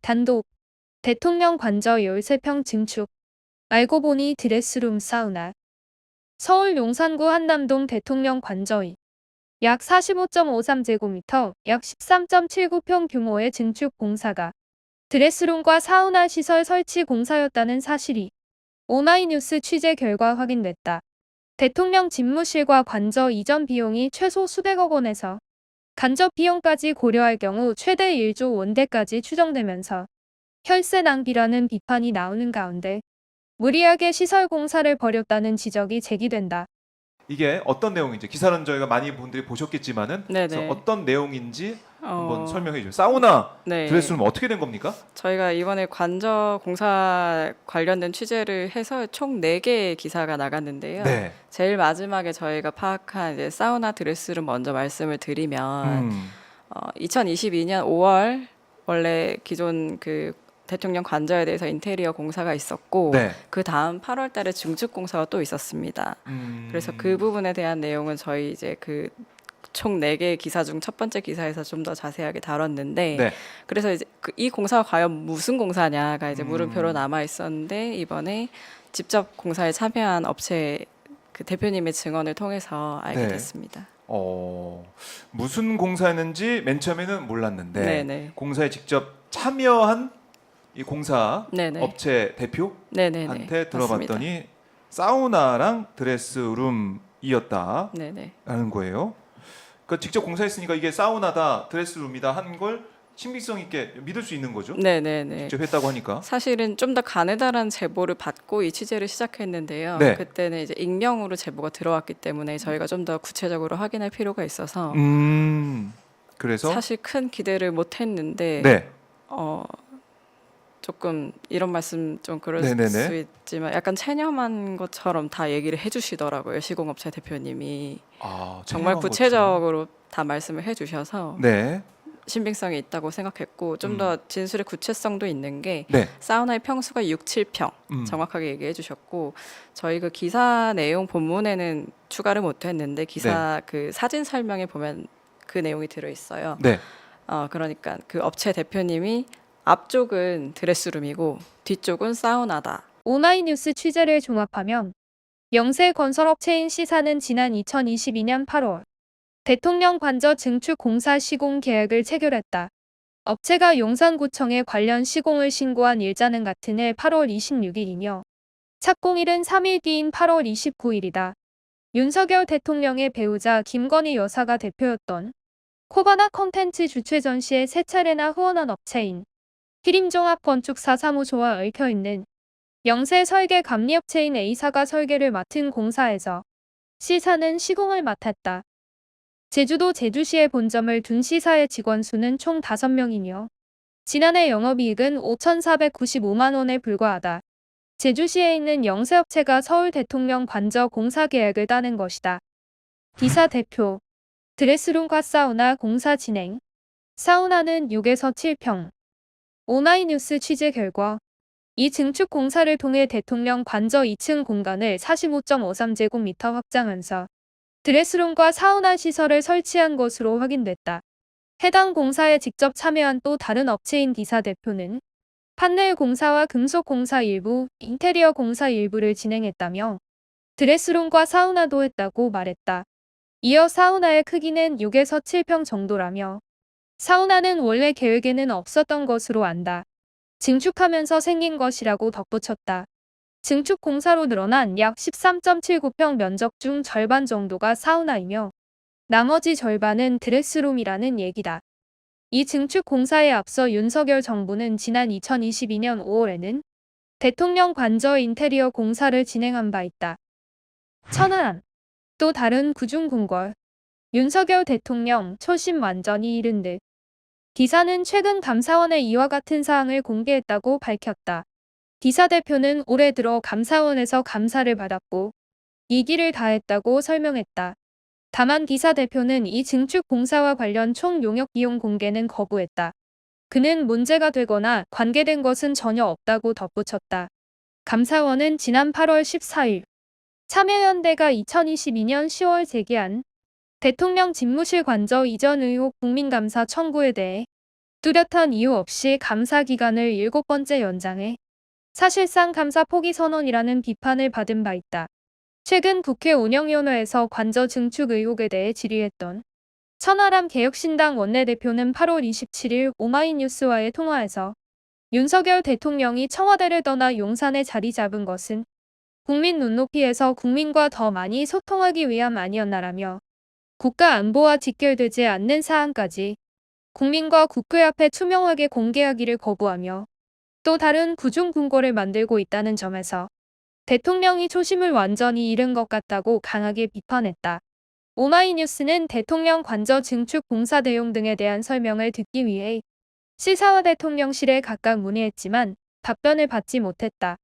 단독, 대통령 관저 13평 증축. 알고 보니 드레스룸 사우나. 서울 용산구 한남동 대통령 관저이. 약 45.53제곱미터, 약 13.79평 규모의 증축 공사가 드레스룸과 사우나 시설 설치 공사였다는 사실이 오마이뉴스 취재 결과 확인됐다. 대통령 집무실과 관저 이전 비용이 최소 수백억 원에서 간접 비용까지 고려할 경우 최대 1조 원대까지 추정되면서 혈세 낭비라는 비판이 나오는 가운데 무리하게 시설 공사를 벌였다는 지적이 제기된다. 이게 어떤 내용인지 기사는 저희가 많이 분들이 보셨겠지만은 그래서 네네. 어떤 내용인지 한번 어, 설명해 주세요. 사우나 네. 드레스룸 어떻게 된 겁니까? 저희가 이번에 관저 공사 관련된 취재를 해서 총 4개의 기사가 나갔는데요. 네. 제일 마지막에 저희가 파악한 이제 사우나 드레스룸 먼저 말씀을 드리면 2022년 5월 원래 기존 그 대통령 관저에 대해서 인테리어 공사가 있었고 네. 그 다음 8월 달에 증축 공사가 또 있었습니다. 그래서 그 부분에 대한 내용은 저희 이제 그 총 4개의 기사 중 첫 번째 기사에서 좀 더 자세하게 다뤘는데 네. 그래서 이제 이 공사가 과연 무슨 공사냐가 이제 물음표로 남아 있었는데 이번에 직접 공사에 참여한 업체 그 대표님의 증언을 통해서 알게 네. 됐습니다. 무슨 공사였는지 맨 처음에는 몰랐는데 네네. 공사에 직접 참여한 이 공사 네네. 업체 대표한테 네네네. 들어봤더니 사우나랑 드레스룸이었다라는 네네. 거예요. 그러니까 직접 공사했으니까 이게 사우나다 드레스룸이다 한 걸 신빙성 있게 믿을 수 있는 거죠. 네네네. 직접 했다고 하니까. 사실은 좀 더 가느다란 제보를 받고 이 취재를 시작했는데요. 네. 그때는 이제 익명으로 제보가 들어왔기 때문에 저희가 좀 더 구체적으로 확인할 필요가 있어서 그래서 사실 큰 기대를 못 했는데 네. 조금 이런 말씀 좀 그럴 네네네. 수 있지만 약간 체념한 것처럼 다 얘기를 해주시더라고요. 시공업체 대표님이 정말 체념한 구체적으로 다 말씀을 해주셔서 네. 신빙성이 있다고 생각했고 좀 더 진술의 구체성도 있는 게 네. 사우나의 평수가 6, 7평 정확하게 얘기해 주셨고 저희 그 기사 내용 본문에는 추가를 못했는데 기사 그 사진 설명에 보면 그 내용이 들어 있어요. 네. 그러니까 그 업체 대표님이 앞쪽은 드레스룸이고 뒤쪽은 사우나다. 오마이뉴스 취재를 종합하면 영세 건설업체인 C사는 지난 2022년 8월 대통령 관저 증축 공사 시공 계약을 체결했다. 업체가 용산구청에 관련 시공을 신고한 일자는 같은 해 8월 26일이며 착공일은 3일 뒤인 8월 29일이다. 윤석열 대통령의 배우자 김건희 여사가 대표였던 코바나 컨텐츠 주최 전시에 세 차례나 후원한 업체인 피림종합건축사 사무소와 얽혀있는 영세 설계 감리업체인 A사가 설계를 맡은 공사에서 C사는 시공을 맡았다. 제주도 제주시에 본점을 둔 C사의 직원 수는 총 5명이며 지난해 영업이익은 5,495만 원에 불과하다. 제주시에 있는 영세업체가 서울 대통령 관저 공사 계약을 따낸 것이다. D사 대표, 드레스룸과 사우나 공사 진행. 사우나는 6에서 7평. 오마이뉴스 취재 결과 이 증축 공사를 통해 대통령 관저 2층 공간을 45.53제곱미터 확장하면서 드레스룸과 사우나 시설을 설치한 것으로 확인됐다. 해당 공사에 직접 참여한 또 다른 업체인 D사 대표는 판넬 공사와 금속 공사 일부, 인테리어 공사 일부를 진행했다며 드레스룸과 사우나도 했다고 말했다. 이어 사우나의 크기는 6에서 7평 정도라며 사우나는 원래 계획에는 없었던 것으로 안다. 증축하면서 생긴 것이라고 덧붙였다. 증축 공사로 늘어난 약 13.79평 면적 중 절반 정도가 사우나이며 나머지 절반은 드레스룸이라는 얘기다. 이 증축 공사에 앞서 윤석열 정부는 지난 2022년 5월에는 대통령 관저 인테리어 공사를 진행한 바 있다. 천안. 또 다른 구중궁궐. 윤석열 대통령 초심 완전히 잃은 듯. D사는 최근 감사원에 이와 같은 사항을 공개했다고 밝혔다. D사 대표는 올해 들어 감사원에서 감사를 받았고 이기를 다했다고 설명했다. 다만 D사 대표는 이 증축 공사와 관련 총 용역 비용 공개는 거부했다. 그는 문제가 되거나 관계된 것은 전혀 없다고 덧붙였다. 감사원은 지난 8월 14일 참여연대가 2022년 10월 제기한 대통령 집무실 관저 이전 의혹 국민감사 청구에 대해 뚜렷한 이유 없이 감사 기간을 7번째 연장해 사실상 감사 포기 선언이라는 비판을 받은 바 있다. 최근 국회 운영위원회에서 관저 증축 의혹에 대해 질의했던 천하람 개혁신당 원내대표는 8월 27일 오마이뉴스와의 통화에서 윤석열 대통령이 청와대를 떠나 용산에 자리 잡은 것은 국민 눈높이에서 국민과 더 많이 소통하기 위함 아니었나라며 국가 안보와 직결되지 않는 사안까지 국민과 국회 앞에 투명하게 공개하기를 거부하며 또 다른 구중궁궐을 만들고 있다는 점에서 대통령이 초심을 완전히 잃은 것 같다고 강하게 비판했다. 오마이뉴스는 대통령 관저 증축 공사 내용 등에 대한 설명을 듣기 위해 시사와 대통령실에 각각 문의했지만 답변을 받지 못했다.